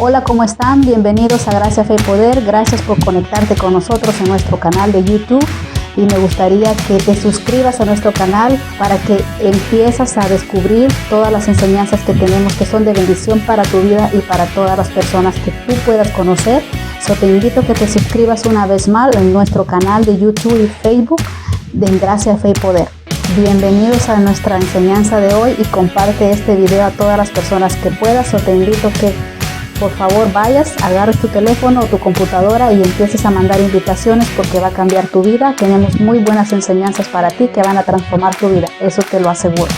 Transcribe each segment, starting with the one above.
Hola, ¿cómo están? Bienvenidos a Gracia, Fe y Poder. Gracias por conectarte con nosotros en nuestro canal de YouTube. Y me gustaría que te suscribas a nuestro canal para que empieces a descubrir todas las enseñanzas que tenemos que son de bendición para tu vida y para todas las personas que tú puedas conocer. Te invito a que te suscribas una vez más en nuestro canal de YouTube y Facebook de Gracia, Fe y Poder. Bienvenidos a nuestra enseñanza de hoy y comparte este video a todas las personas que puedas. Te invito a que por favor vayas, agarres tu teléfono o tu computadora y empieces a mandar invitaciones porque va a cambiar tu vida. Tenemos muy buenas enseñanzas para ti que van a transformar tu vida, eso te lo aseguro.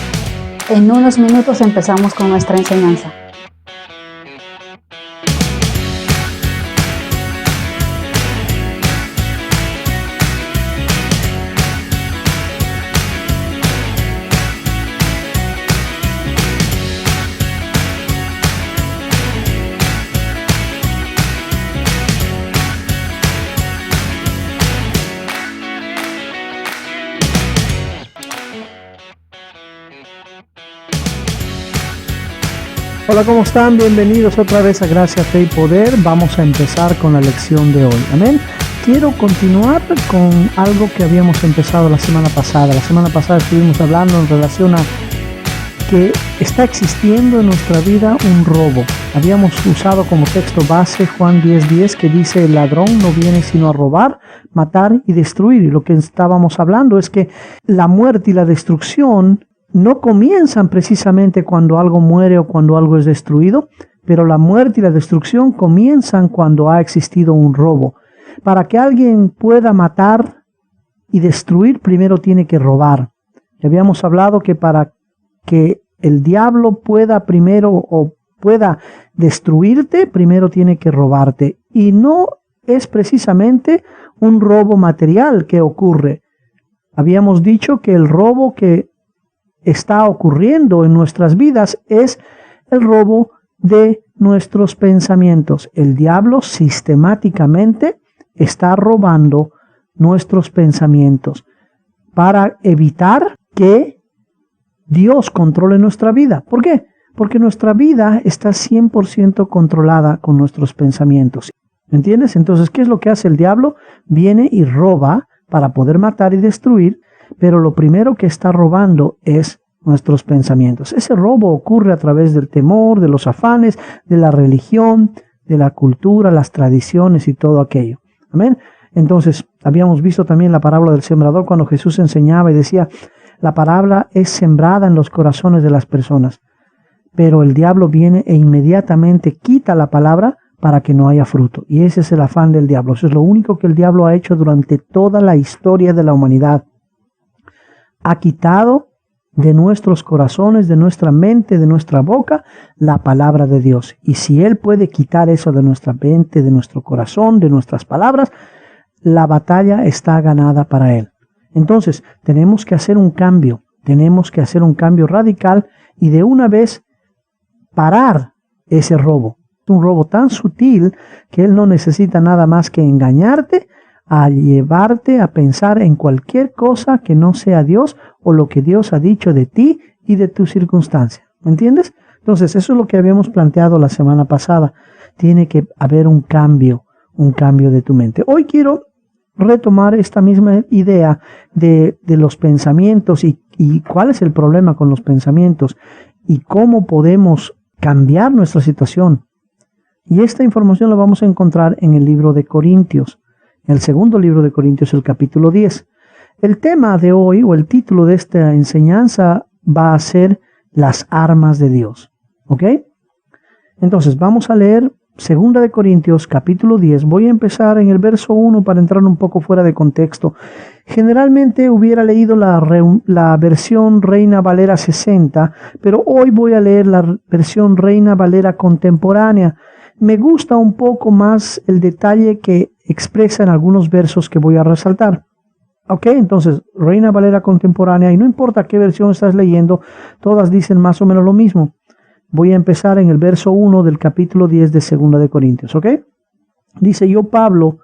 En unos minutos empezamos con nuestra enseñanza. Hola, ¿cómo están? Bienvenidos otra vez a Gracia, Fe y Poder. Vamos a empezar con la lección de hoy. Amén. Quiero continuar con algo que habíamos empezado la semana pasada. La semana pasada estuvimos hablando en relación a que está existiendo en nuestra vida un robo. Habíamos usado como texto base Juan 10:10 que dice: el ladrón no viene sino a robar, matar y destruir. Y lo que estábamos hablando es que la muerte y la destrucción no comienzan precisamente cuando algo muere o cuando algo es destruido, pero la muerte y la destrucción comienzan cuando ha existido un robo. Para que alguien pueda matar y destruir, primero tiene que robar. Ya habíamos hablado que para que el diablo pueda primero o pueda destruirte, primero tiene que robarte. Y no es precisamente un robo material que ocurre. Habíamos dicho que el robo que está ocurriendo en nuestras vidas es el robo de nuestros pensamientos. El diablo sistemáticamente está robando nuestros pensamientos para evitar que Dios controle nuestra vida. ¿Por qué? Porque nuestra vida está 100% controlada con nuestros pensamientos. ¿Me entiendes? Entonces, ¿qué es lo que hace el diablo? Viene y roba para poder matar y destruir. Pero lo primero que está robando es nuestros pensamientos. Ese robo ocurre a través del temor, de los afanes, de la religión, de la cultura, las tradiciones y todo aquello. Amén. Entonces, habíamos visto también la parábola del sembrador cuando Jesús enseñaba y decía: la palabra es sembrada en los corazones de las personas, pero el diablo viene e inmediatamente quita la palabra para que no haya fruto. Y ese es el afán del diablo. Eso es lo único que el diablo ha hecho durante toda la historia de la humanidad. Ha quitado de nuestros corazones, de nuestra mente, de nuestra boca, la palabra de Dios. Y si Él puede quitar eso de nuestra mente, de nuestro corazón, de nuestras palabras, la batalla está ganada para Él. Entonces, tenemos que hacer un cambio radical y de una vez parar ese robo. Es un robo tan sutil que Él no necesita nada más que engañarte, a llevarte a pensar en cualquier cosa que no sea Dios o lo que Dios ha dicho de ti y de tu circunstancia. ¿Me entiendes? Entonces, eso es lo que habíamos planteado la semana pasada. Tiene que haber un cambio de tu mente. Hoy quiero retomar esta misma idea de los pensamientos y cuál es el problema con los pensamientos y cómo podemos cambiar nuestra situación. Y esta información la vamos a encontrar en el libro de Corintios. El segundo libro de Corintios, el capítulo 10. El tema de hoy, o el título de esta enseñanza, va a ser las armas de Dios. ¿Ok? Entonces, vamos a leer 2 de Corintios, capítulo 10. Voy a empezar en el verso 1 para entrar un poco fuera de contexto. Generalmente hubiera leído la versión Reina Valera 60, pero hoy voy a leer la versión Reina Valera contemporánea. Me gusta un poco más el detalle que expresa en algunos versos que voy a resaltar. Ok, entonces, Reina Valera contemporánea, y no importa qué versión estás leyendo, todas dicen más o menos lo mismo. Voy a empezar en el verso 1 del capítulo 10 de 2 de Corintios, ¿ok? Dice: yo, Pablo,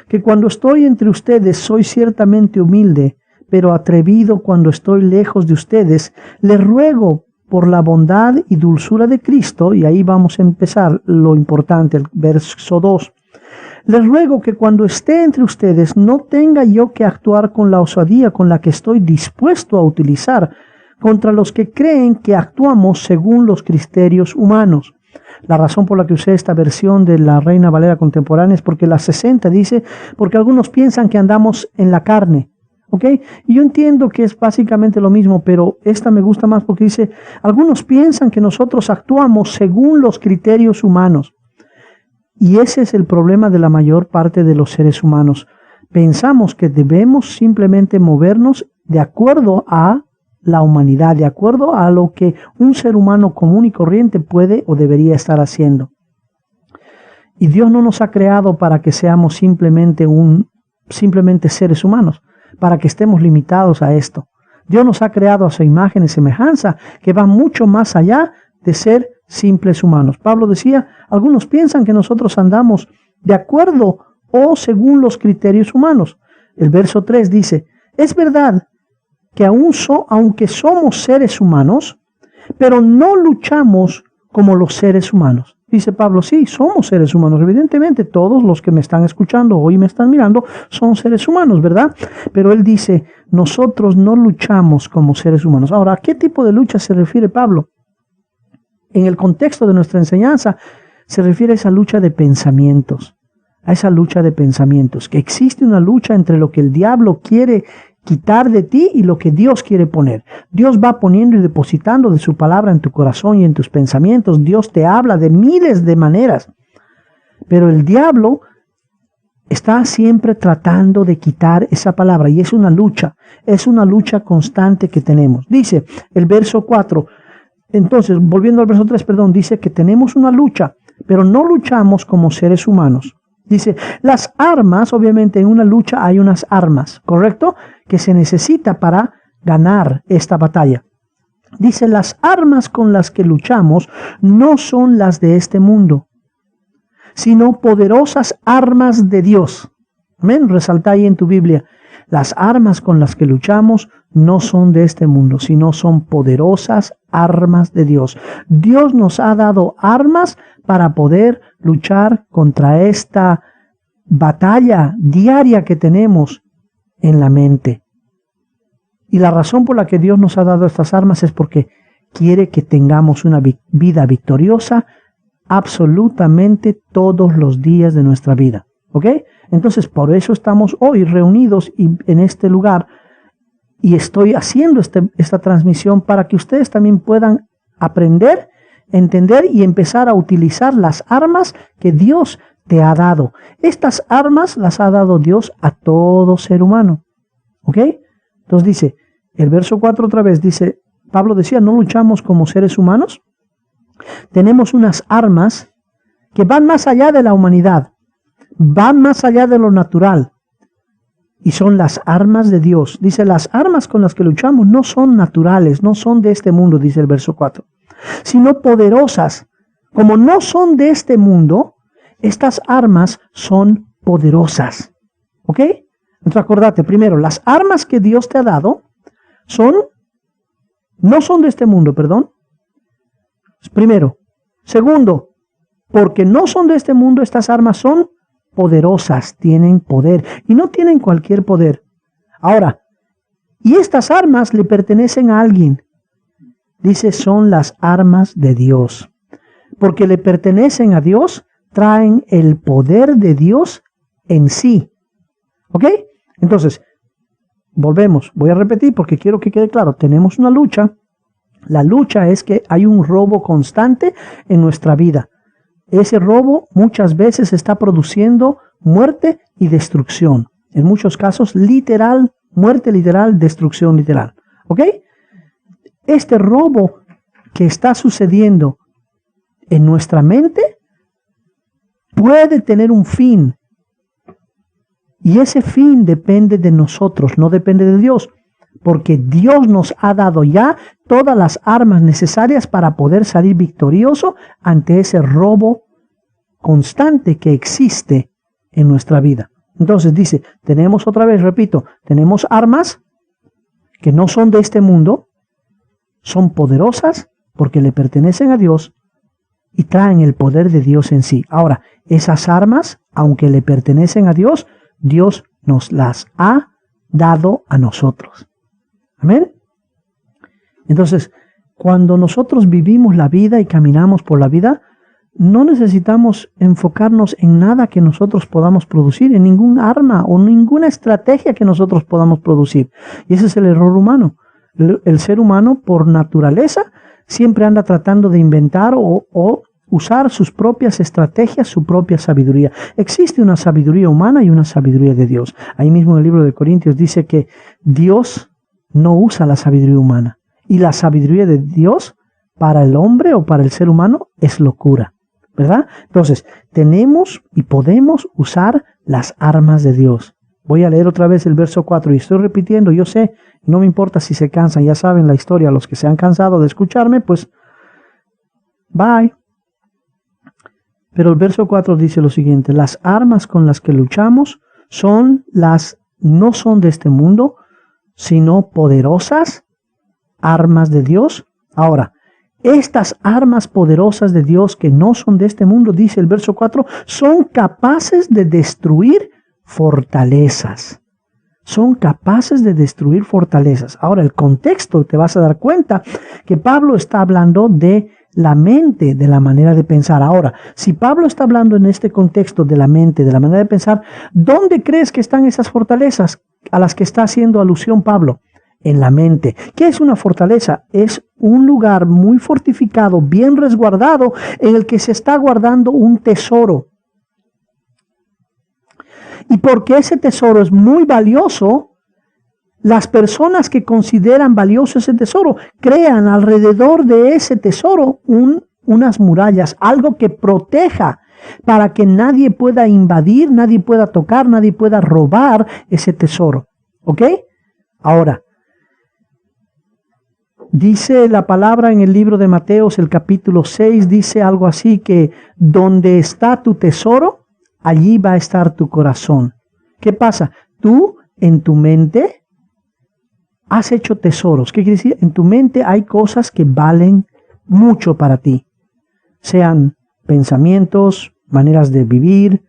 que cuando estoy entre ustedes soy ciertamente humilde, pero atrevido cuando estoy lejos de ustedes, les ruego por la bondad y dulzura de Cristo, y ahí vamos a empezar lo importante, el verso 2. Les ruego que cuando esté entre ustedes no tenga yo que actuar con la osadía con la que estoy dispuesto a utilizar contra los que creen que actuamos según los criterios humanos. La razón por la que usé esta versión de la Reina Valera contemporánea es porque la 60 dice, porque algunos piensan que andamos en la carne. ¿Ok? Y yo entiendo que es básicamente lo mismo, pero esta me gusta más porque dice, algunos piensan que nosotros actuamos según los criterios humanos. Y ese es el problema de la mayor parte de los seres humanos. Pensamos que debemos simplemente movernos de acuerdo a la humanidad, de acuerdo a lo que un ser humano común y corriente puede o debería estar haciendo. Y Dios no nos ha creado para que seamos simplemente seres humanos, para que estemos limitados a esto. Dios nos ha creado a su imagen y semejanza, que va mucho más allá de ser simples humanos. Pablo decía, algunos piensan que nosotros andamos de acuerdo o según los criterios humanos. El verso 3 dice, es verdad que aunque somos seres humanos, pero no luchamos como los seres humanos. Dice Pablo, sí, somos seres humanos. Evidentemente todos los que me están escuchando hoy me están mirando son seres humanos, ¿verdad? Pero él dice, nosotros no luchamos como seres humanos. Ahora, ¿a qué tipo de lucha se refiere Pablo? En el contexto de nuestra enseñanza se refiere a esa lucha de pensamientos, que existe una lucha entre lo que el diablo quiere quitar de ti y lo que Dios quiere poner. Dios va poniendo y depositando de su palabra en tu corazón y en tus pensamientos. Dios te habla de miles de maneras, pero el diablo está siempre tratando de quitar esa palabra y es una lucha constante que tenemos. Dice el verso 4, entonces, volviendo al verso 3, dice que tenemos una lucha, pero no luchamos como seres humanos. Dice, las armas, obviamente en una lucha hay unas armas, ¿correcto? Que se necesita para ganar esta batalla. Dice, las armas con las que luchamos no son las de este mundo, sino poderosas armas de Dios. Amén, resalta ahí en tu Biblia. Las armas con las que luchamos no son de este mundo, sino son poderosas armas de Dios. Dios nos ha dado armas para poder luchar contra esta batalla diaria que tenemos en la mente. Y la razón por la que Dios nos ha dado estas armas es porque quiere que tengamos una vida victoriosa absolutamente todos los días de nuestra vida. ¿Ok? Entonces, por eso estamos hoy reunidos en este lugar y estoy haciendo esta transmisión para que ustedes también puedan aprender, entender y empezar a utilizar las armas que Dios te ha dado. Estas armas las ha dado Dios a todo ser humano. ¿Ok? Entonces dice, el verso 4 otra vez dice, Pablo decía, no luchamos como seres humanos. Tenemos unas armas que van más allá de la humanidad, van más allá de lo natural. Y son las armas de Dios. Dice, las armas con las que luchamos no son naturales, no son de este mundo, dice el verso 4, sino poderosas. Como no son de este mundo, estas armas son poderosas. ¿Ok? Entonces acordate, primero, las armas que Dios te ha dado no son de este mundo, perdón. Primero. Segundo, porque no son de este mundo, estas armas son poderosas, tienen poder y no tienen cualquier poder. Ahora, y estas armas le pertenecen a alguien. Dice, son las armas de Dios. Porque le pertenecen a Dios, traen el poder de Dios en sí. ¿Ok? Entonces, volvemos. Voy a repetir porque quiero que quede claro. Tenemos una lucha. La lucha es que hay un robo constante en nuestra vida. Ese robo muchas veces está produciendo muerte y destrucción. En muchos casos, literal, muerte literal, destrucción literal. ¿Ok? Este robo que está sucediendo en nuestra mente puede tener un fin. Y ese fin depende de nosotros, no depende de Dios. Porque Dios nos ha dado ya todas las armas necesarias para poder salir victorioso ante ese robo constante que existe en nuestra vida. Entonces dice, tenemos otra vez, repito, tenemos armas que no son de este mundo, son poderosas porque le pertenecen a Dios y traen el poder de Dios en sí. Ahora, esas armas, aunque le pertenecen a Dios, Dios nos las ha dado a nosotros. Amén. Entonces, cuando nosotros vivimos la vida y caminamos por la vida, no necesitamos enfocarnos en nada que nosotros podamos producir, en ningún arma o ninguna estrategia que nosotros podamos producir. Y ese es el error humano. El ser humano, por naturaleza, siempre anda tratando de inventar o usar sus propias estrategias, su propia sabiduría. Existe una sabiduría humana y una sabiduría de Dios. Ahí mismo en el libro de Corintios dice que Dios no usa la sabiduría humana. Y la sabiduría de Dios para el hombre o para el ser humano es locura, ¿verdad? Entonces, tenemos y podemos usar las armas de Dios. Voy a leer otra vez el verso 4 y estoy repitiendo, yo sé, no me importa si se cansan, ya saben la historia, los que se han cansado de escucharme, pues, bye. Pero el verso 4 dice lo siguiente: las armas con las que luchamos no son de este mundo, sino poderosas armas de Dios. Ahora, estas armas poderosas de Dios que no son de este mundo, dice el verso 4, son capaces de destruir fortalezas. Son capaces de destruir fortalezas. Ahora, el contexto, te vas a dar cuenta que Pablo está hablando de la mente, de la manera de pensar. Ahora, si Pablo está hablando en este contexto de la mente, de la manera de pensar, ¿dónde crees que están esas fortalezas a las que está haciendo alusión Pablo? En la mente. ¿Qué es una fortaleza? Es un lugar muy fortificado, bien resguardado, en el que se está guardando un tesoro. Y porque ese tesoro es muy valioso, las personas que consideran valioso ese tesoro crean alrededor de ese tesoro unas murallas, algo que proteja para que nadie pueda invadir, nadie pueda tocar, nadie pueda robar ese tesoro. ¿Ok? Ahora, dice la palabra en el libro de Mateos, el capítulo 6, dice algo así que donde está tu tesoro, allí va a estar tu corazón. ¿Qué pasa? Tú en tu mente has hecho tesoros. ¿Qué quiere decir? En tu mente hay cosas que valen mucho para ti. Sean pensamientos, maneras de vivir,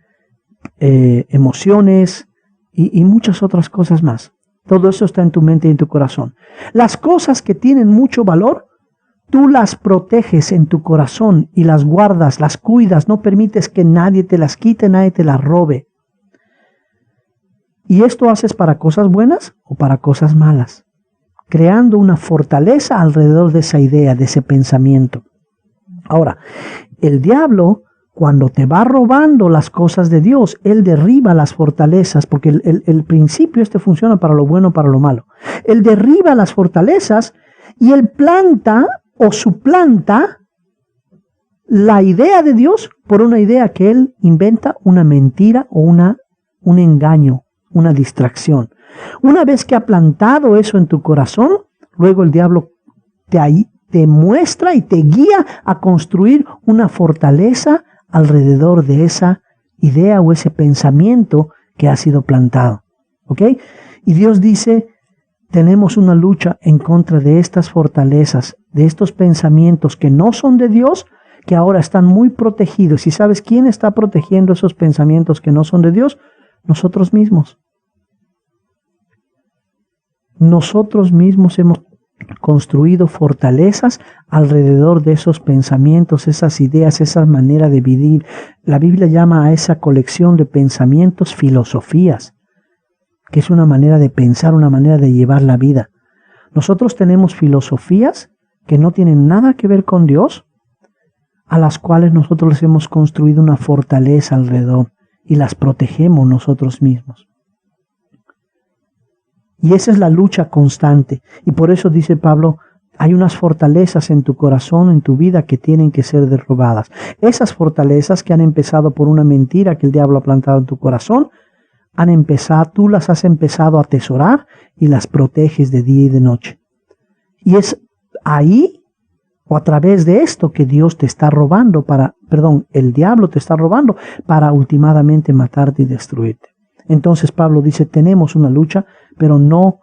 emociones y muchas otras cosas más. Todo eso está en tu mente y en tu corazón. Las cosas que tienen mucho valor, tú las proteges en tu corazón y las guardas, las cuidas, no permites que nadie te las quite, nadie te las robe. ¿Y esto haces para cosas buenas o para cosas malas? Creando una fortaleza alrededor de esa idea, de ese pensamiento. Ahora, el diablo, cuando te va robando las cosas de Dios, él derriba las fortalezas, porque el principio funciona para lo bueno, para lo malo. Él derriba las fortalezas y él planta o suplanta la idea de Dios por una idea que él inventa, una mentira o un engaño, una distracción. Una vez que ha plantado eso en tu corazón, luego el diablo te muestra y te guía a construir una fortaleza alrededor de esa idea o ese pensamiento que ha sido plantado. ¿Ok? Y Dios dice, tenemos una lucha en contra de estas fortalezas, de estos pensamientos que no son de Dios, que ahora están muy protegidos. ¿Y sabes quién está protegiendo esos pensamientos que no son de Dios? Nosotros mismos. Nosotros mismos hemos construido fortalezas alrededor de esos pensamientos, esas ideas, esa manera de vivir. La Biblia llama a esa colección de pensamientos filosofías, que es una manera de pensar, una manera de llevar la vida. Nosotros tenemos filosofías que no tienen nada que ver con Dios, a las cuales nosotros les hemos construido una fortaleza alrededor y las protegemos nosotros mismos. Y esa es la lucha constante. Y por eso dice Pablo, hay unas fortalezas en tu corazón, en tu vida, que tienen que ser derrobadas. Esas fortalezas que han empezado por una mentira que el diablo ha plantado en tu corazón, tú las has empezado a atesorar y las proteges de día y de noche. Y es ahí, o a través de esto, que Dios te está robando el diablo te está robando para ultimadamente matarte y destruirte. Entonces Pablo dice, tenemos una lucha, pero no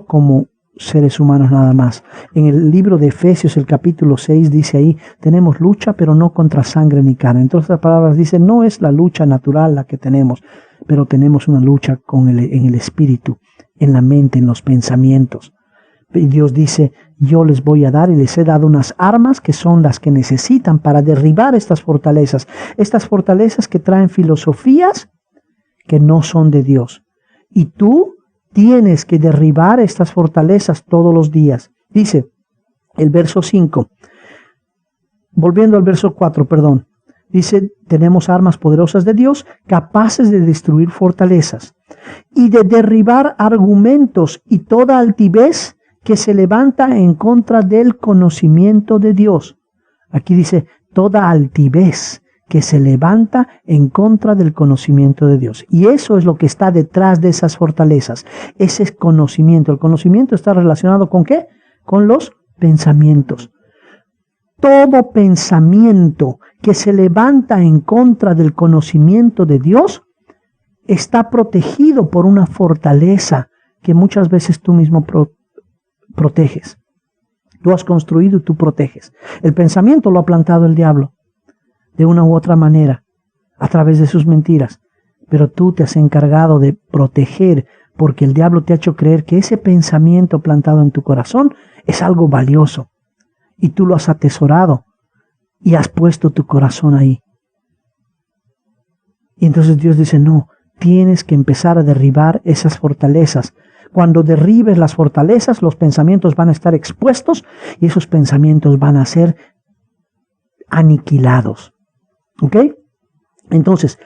como seres humanos nada más. En el libro de Efesios, el capítulo 6, dice ahí, tenemos lucha, pero no contra sangre ni carne. Entonces las palabras dicen, no es la lucha natural la que tenemos, pero tenemos una lucha en el espíritu, en la mente, en los pensamientos. Y Dios dice, yo les voy a dar y les he dado unas armas que son las que necesitan para derribar estas fortalezas que traen filosofías que no son de Dios. Y tú tienes que derribar estas fortalezas todos los días. Dice el verso 5, volviendo al verso 4, perdón. Dice, tenemos armas poderosas de Dios, capaces de destruir fortalezas y de derribar argumentos y toda altivez que se levanta en contra del conocimiento de Dios. Aquí dice, toda altivez que se levanta en contra del conocimiento de Dios. Y eso es lo que está detrás de esas fortalezas, ese conocimiento. El conocimiento está relacionado ¿con qué? Con los pensamientos. Todo pensamiento que se levanta en contra del conocimiento de Dios está protegido por una fortaleza que muchas veces tú mismo proteges. Tú has construido y tú proteges. El pensamiento lo ha plantado el diablo de una u otra manera, a través de sus mentiras. Pero tú te has encargado de proteger, porque el diablo te ha hecho creer que ese pensamiento plantado en tu corazón es algo valioso. Y tú lo has atesorado y has puesto tu corazón ahí. Y entonces Dios dice, no, tienes que empezar a derribar esas fortalezas. Cuando derribes las fortalezas, los pensamientos van a estar expuestos y esos pensamientos van a ser aniquilados. ¿Ok? Entonces,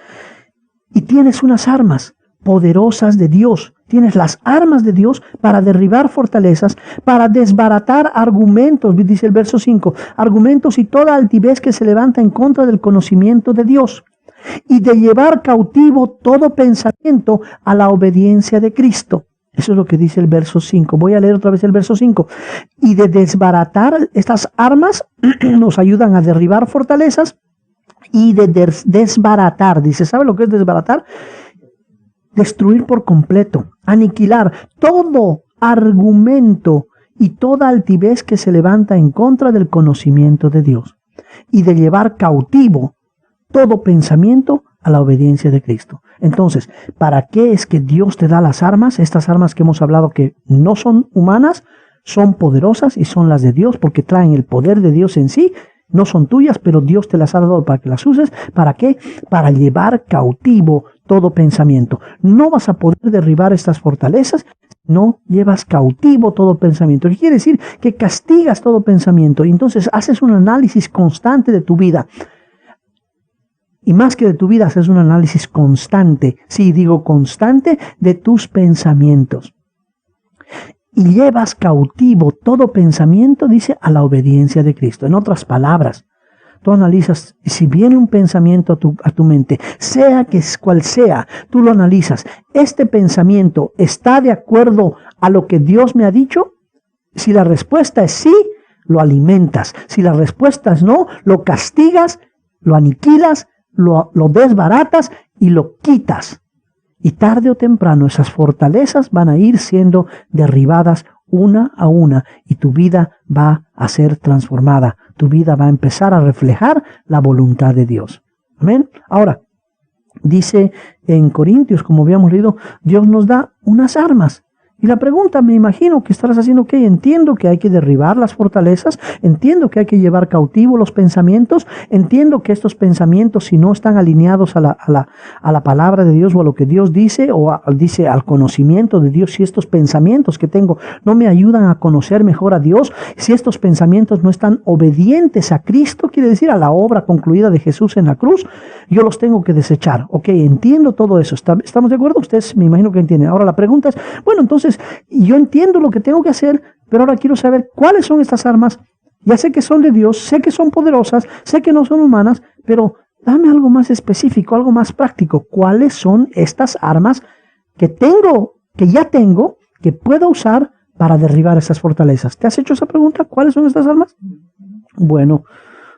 y tienes unas armas poderosas de Dios. Tienes las armas de Dios para derribar fortalezas, para desbaratar argumentos, dice el verso 5, argumentos y toda altivez que se levanta en contra del conocimiento de Dios, y de llevar cautivo todo pensamiento a la obediencia de Cristo. Eso es lo que dice el verso 5. Voy a leer otra vez el verso 5. Y de desbaratar, estas armas nos ayudan a derribar fortalezas y de desbaratar. Dice, ¿sabe lo que es desbaratar? Destruir por completo, aniquilar todo argumento y toda altivez que se levanta en contra del conocimiento de Dios. Y de llevar cautivo todo pensamiento a la obediencia de Cristo. Entonces, ¿para qué es que Dios te da las armas? Estas armas que hemos hablado que no son humanas, son poderosas y son las de Dios porque traen el poder de Dios en sí. No son tuyas, pero Dios te las ha dado para que las uses. ¿Para qué? Para llevar cautivo todo pensamiento. No vas a poder derribar estas fortalezas, no llevas cautivo todo pensamiento. ¿Qué quiere decir? Que castigas todo pensamiento y entonces haces un análisis constante de tu vida. Y más que de tu vida, haces un análisis constante, sí, digo constante, de tus pensamientos. Y llevas cautivo todo pensamiento, dice, a la obediencia de Cristo. En otras palabras, tú analizas, si viene un pensamiento a tu mente, sea que cual sea, tú lo analizas. ¿Este pensamiento está de acuerdo a lo que Dios me ha dicho? Si la respuesta es sí, lo alimentas. Si la respuesta es no, lo castigas, lo aniquilas, lo desbaratas y lo quitas. Y tarde o temprano esas fortalezas van a ir siendo derribadas una a una y tu vida va a ser transformada. Tu vida va a empezar a reflejar la voluntad de Dios. Amén. Ahora, dice en Corintios, como habíamos leído, Dios nos da unas armas. Y la pregunta, me imagino que estarás haciendo, ok, entiendo que hay que derribar las fortalezas, entiendo que hay que llevar cautivo los pensamientos, entiendo que estos pensamientos, si no están alineados a la palabra de Dios o a lo que Dios dice, dice al conocimiento de Dios, si estos pensamientos que tengo no me ayudan a conocer mejor a Dios, si estos pensamientos no están obedientes a Cristo, quiere decir a la obra concluida de Jesús en la cruz, yo los tengo que desechar. Ok, entiendo todo eso. ¿Estamos de acuerdo? Ustedes me imagino que entienden. Ahora la pregunta es, bueno, entonces, yo entiendo lo que tengo que hacer, pero ahora quiero saber cuáles son estas armas. Ya sé que son de Dios, sé que son poderosas, sé que no son humanas, pero dame algo más específico, algo más práctico. ¿Cuáles son estas armas que ya tengo, que puedo usar para derribar esas fortalezas? ¿Te has hecho esa pregunta? ¿Cuáles son estas armas? Bueno,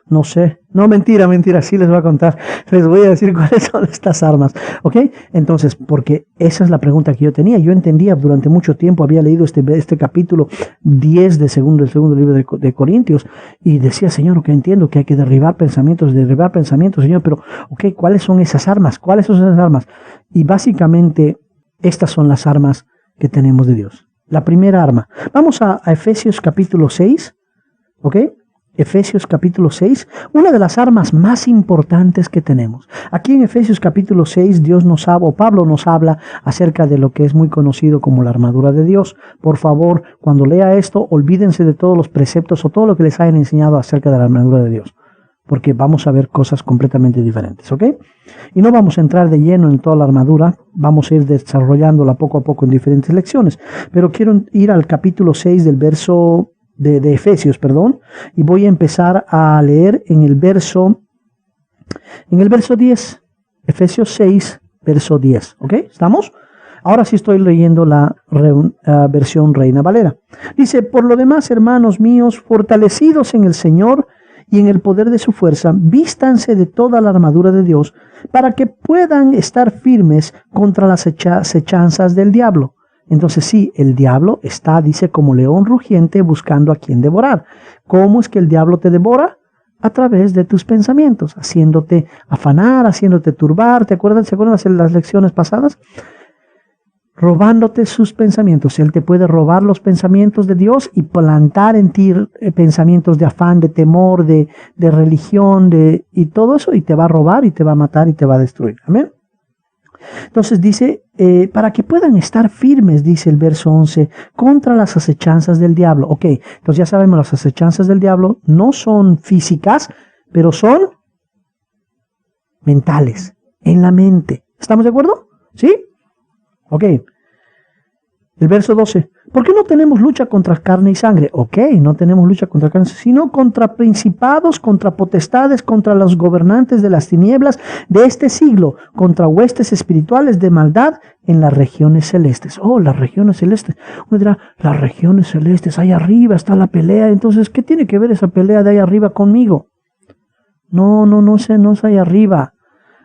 No sé. No, mentira, sí les voy a contar. Les voy a decir cuáles son estas armas. ¿Ok? Entonces, porque esa es la pregunta que yo tenía. Yo entendía durante mucho tiempo, había leído este capítulo 10 del segundo libro de Corintios y decía, Señor, ok, entiendo que hay que derribar pensamientos, Señor, pero, ok, ¿cuáles son esas armas? ¿Cuáles son esas armas? Y básicamente, estas son las armas que tenemos de Dios. La primera arma. Vamos a Efesios capítulo 6. ¿Ok? Efesios capítulo 6, una de las armas más importantes que tenemos. Aquí en Efesios capítulo 6, Pablo nos habla acerca de lo que es muy conocido como la armadura de Dios. Por favor, cuando lea esto, olvídense de todos los preceptos o todo lo que les hayan enseñado acerca de la armadura de Dios, porque vamos a ver cosas completamente diferentes, ¿ok? Y no vamos a entrar de lleno en toda la armadura, vamos a ir desarrollándola poco a poco en diferentes lecciones, pero quiero ir al capítulo 6 del verso de Efesios, y voy a empezar a leer en el verso 10, Efesios 6, verso 10, ¿ok? ¿Estamos? Ahora sí estoy leyendo la versión Reina Valera. Dice, por lo demás, hermanos míos, fortalecidos en el Señor y en el poder de su fuerza, vístanse de toda la armadura de Dios para que puedan estar firmes contra las acechanzas del diablo. Entonces sí, el diablo está, dice, como león rugiente buscando a quien devorar. ¿Cómo es que el diablo te devora? A través de tus pensamientos, haciéndote afanar, haciéndote turbar. ¿Se acuerdan de las lecciones pasadas? Robándote sus pensamientos. Él te puede robar los pensamientos de Dios y plantar en ti pensamientos de afán, de temor, de religión, y todo eso, y te va a robar y te va a matar y te va a destruir. Amén. Entonces dice, para que puedan estar firmes, dice el verso 11, contra las acechanzas del diablo. Ok, entonces ya sabemos, las acechanzas del diablo no son físicas, pero son mentales, en la mente. ¿Estamos de acuerdo? ¿Sí? Ok. El verso 12. ¿Por qué no tenemos lucha contra carne y sangre? Ok, no tenemos lucha contra carne, sino contra principados, contra potestades, contra los gobernantes de las tinieblas de este siglo, contra huestes espirituales de maldad en las regiones celestes. Oh, las regiones celestes. Uno dirá, las regiones celestes, ahí arriba está la pelea. Entonces, ¿qué tiene que ver esa pelea de ahí arriba conmigo? No es ahí arriba.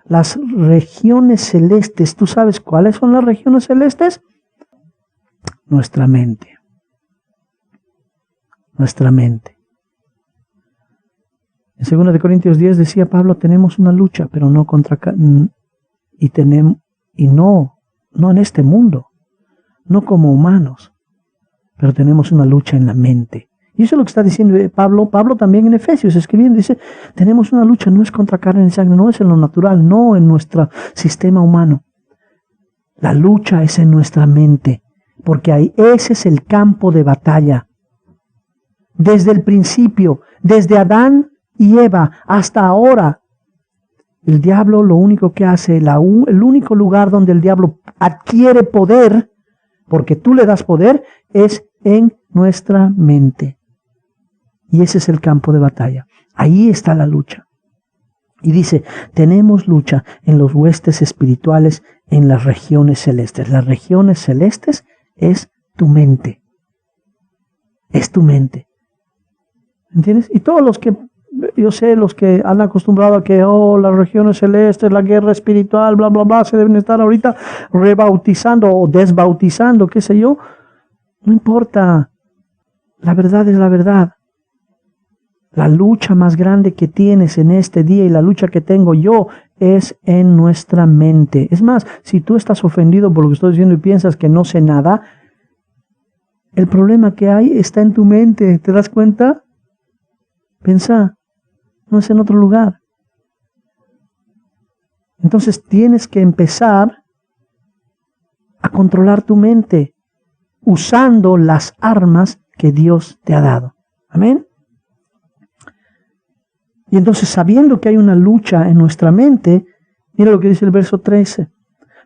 Las regiones celestes, ¿tú sabes cuáles son las regiones celestes? Nuestra mente. Nuestra mente. En 2 Corintios 10 decía Pablo, tenemos una lucha, pero no contra no en este mundo, no como humanos, pero tenemos una lucha en la mente. Y eso es lo que está diciendo Pablo también en Efesios, escribiendo, dice, tenemos una lucha, no es contra carne ni sangre, no es en lo natural, no en nuestro sistema humano. La lucha es en nuestra mente. Porque ahí ese es el campo de batalla. Desde el principio, desde Adán y Eva hasta ahora, el diablo lo único que hace, el único lugar donde el diablo adquiere poder, porque tú le das poder, es en nuestra mente. Y ese es el campo de batalla. Ahí está la lucha. Y dice, tenemos lucha en los huestes espirituales en las regiones celestes. Las regiones celestes es tu mente. Es tu mente. ¿Entiendes? Y todos los que, yo sé, los que han acostumbrado a que, las regiones celestes, la guerra espiritual, bla, bla, bla, se deben estar ahorita rebautizando o desbautizando, qué sé yo. No importa. La verdad es la verdad. La lucha más grande que tienes en este día y la lucha que tengo yo es en nuestra mente. Es más, si tú estás ofendido por lo que estoy diciendo y piensas que no sé nada, el problema que hay está en tu mente. ¿Te das cuenta? Pensa, no es en otro lugar. Entonces tienes que empezar a controlar tu mente usando las armas que Dios te ha dado. Amén. Y entonces, sabiendo que hay una lucha en nuestra mente, mira lo que dice el verso 13.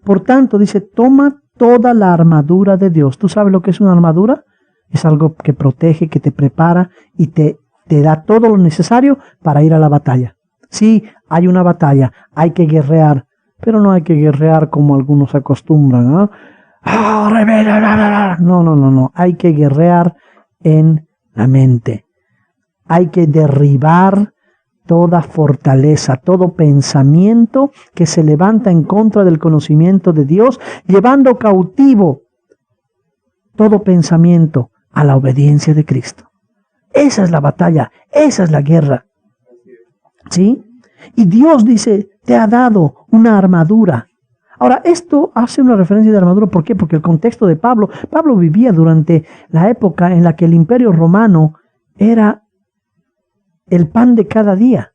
Por tanto, dice, toma toda la armadura de Dios. ¿Tú sabes lo que es una armadura? Es algo que protege, que te prepara y te da todo lo necesario para ir a la batalla. Sí, hay una batalla, hay que guerrear, pero no hay que guerrear como algunos acostumbran, ¿no? No. Hay que guerrear en la mente. Hay que derribar toda fortaleza, todo pensamiento que se levanta en contra del conocimiento de Dios, llevando cautivo todo pensamiento a la obediencia de Cristo. Esa es la batalla, esa es la guerra. ¿Sí? Y Dios dice, te ha dado una armadura. Ahora, esto hace una referencia de armadura, ¿por qué? Porque el contexto de Pablo vivía durante la época en la que el Imperio Romano era el pan de cada día.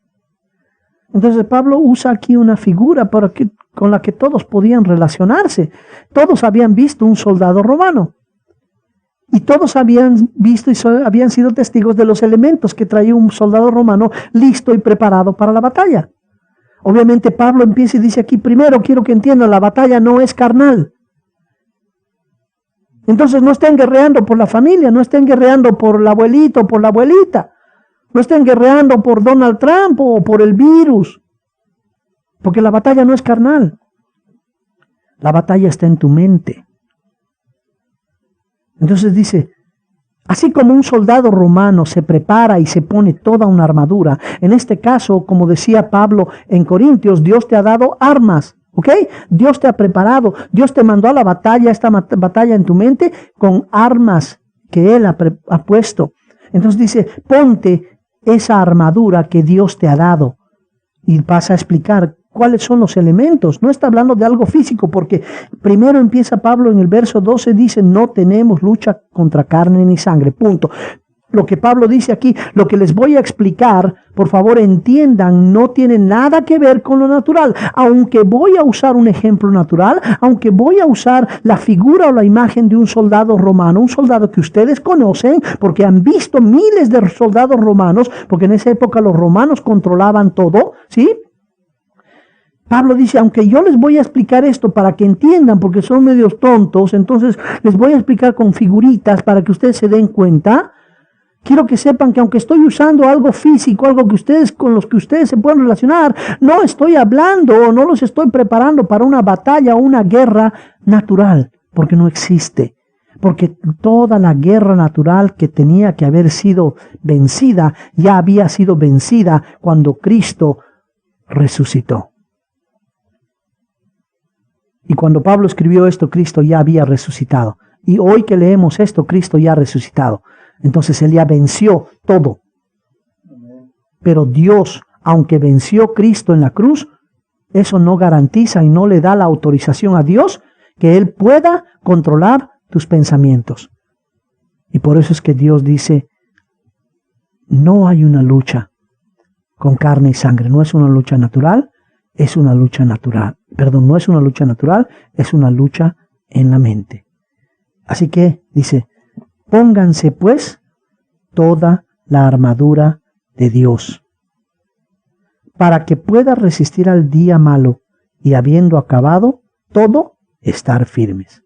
Entonces Pablo usa aquí una figura con la que todos podían relacionarse. Todos habían visto un soldado romano. Y todos habían visto y habían sido testigos de los elementos que traía un soldado romano listo y preparado para la batalla. Obviamente Pablo empieza y dice aquí, primero quiero que entiendan, la batalla no es carnal. Entonces no estén guerreando por la familia, no estén guerreando por el abuelito o por la abuelita. No estén guerreando por Donald Trump o por el virus. Porque la batalla no es carnal. La batalla está en tu mente. Entonces dice, así como un soldado romano se prepara y se pone toda una armadura, en este caso, como decía Pablo en Corintios, Dios te ha dado armas, ¿ok? Dios te ha preparado, Dios te mandó a la batalla, esta batalla en tu mente, con armas que Él ha puesto. Entonces dice, ponte esa armadura que Dios te ha dado. Y vas a explicar cuáles son los elementos. No está hablando de algo físico, porque primero empieza Pablo en el verso 12, dice, no tenemos lucha contra carne ni sangre, punto. Lo que Pablo dice aquí, lo que les voy a explicar, por favor entiendan, no tiene nada que ver con lo natural. Aunque voy a usar un ejemplo natural, aunque voy a usar la figura o la imagen de un soldado romano, un soldado que ustedes conocen, porque han visto miles de soldados romanos, porque en esa época los romanos controlaban todo, ¿sí? Pablo dice, aunque yo les voy a explicar esto para que entiendan, porque son medios tontos, entonces les voy a explicar con figuritas para que ustedes se den cuenta. Quiero que sepan que aunque estoy usando algo físico, algo que con los que ustedes se pueden relacionar, no estoy hablando o no los estoy preparando para una batalla o una guerra natural, porque no existe. Porque toda la guerra natural que tenía que haber sido vencida, ya había sido vencida cuando Cristo resucitó. Y cuando Pablo escribió esto, Cristo ya había resucitado. Y hoy que leemos esto, Cristo ya ha resucitado. Entonces Él ya venció todo. Pero Dios, aunque venció Cristo en la cruz, eso no garantiza y no le da la autorización a Dios que Él pueda controlar tus pensamientos. Y por eso es que Dios dice, no hay una lucha con carne y sangre, no es una lucha natural, es una lucha natural. Perdón, no es una lucha natural, es una lucha en la mente. Así que dice, pónganse pues toda la armadura de Dios, para que pueda resistir al día malo y habiendo acabado todo, estar firmes.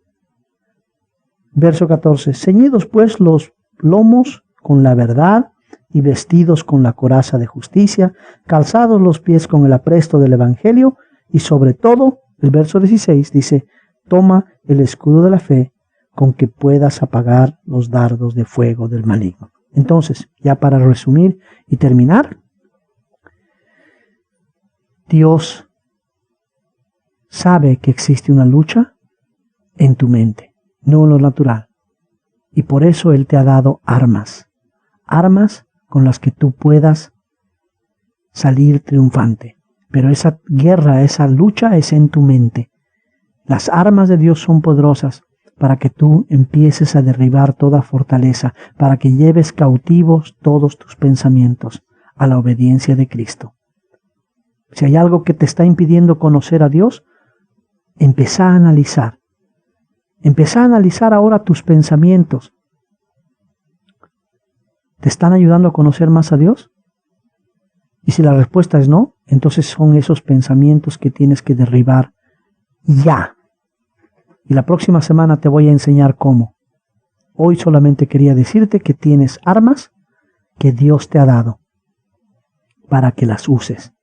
Verso 14, ceñidos pues los lomos con la verdad y vestidos con la coraza de justicia, calzados los pies con el apresto del evangelio y sobre todo, el verso 16 dice, toma el escudo de la fe con que puedas apagar los dardos de fuego del maligno. Entonces, ya para resumir y terminar, Dios sabe que existe una lucha en tu mente, no en lo natural. Y por eso Él te ha dado armas, armas con las que tú puedas salir triunfante. Pero esa guerra, esa lucha es en tu mente. Las armas de Dios son poderosas para que tú empieces a derribar toda fortaleza, para que lleves cautivos todos tus pensamientos a la obediencia de Cristo. Si hay algo que te está impidiendo conocer a Dios, empezá a analizar. Empezá a analizar ahora tus pensamientos. ¿Te están ayudando a conocer más a Dios? Y si la respuesta es no, entonces son esos pensamientos que tienes que derribar ya. Y la próxima semana te voy a enseñar cómo. Hoy solamente quería decirte que tienes armas que Dios te ha dado para que las uses.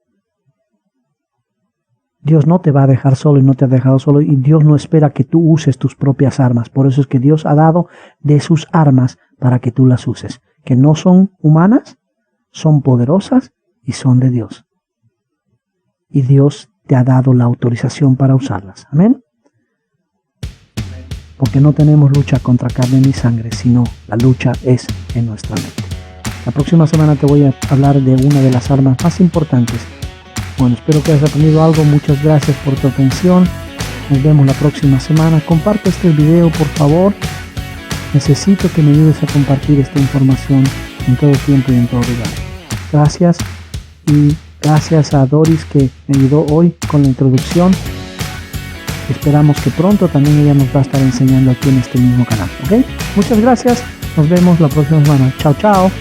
Dios no te va a dejar solo y no te ha dejado solo, y Dios no espera que tú uses tus propias armas. Por eso es que Dios ha dado de sus armas para que tú las uses, que no son humanas, son poderosas y son de Dios. Y Dios te ha dado la autorización para usarlas. Amén. Porque no tenemos lucha contra carne ni sangre, sino la lucha es en nuestra mente. La próxima semana te voy a hablar de una de las armas más importantes. Bueno, espero que hayas aprendido algo. Muchas gracias por tu atención. Nos vemos la próxima semana. Comparte este video, por favor. Necesito que me ayudes a compartir esta información en todo tiempo y en todo lugar. Gracias, y gracias a Doris que me ayudó hoy con la introducción. Esperamos que pronto también ella nos va a estar enseñando aquí en este mismo canal. ¿Ok? Muchas gracias. Nos vemos la próxima semana. Chao, chao.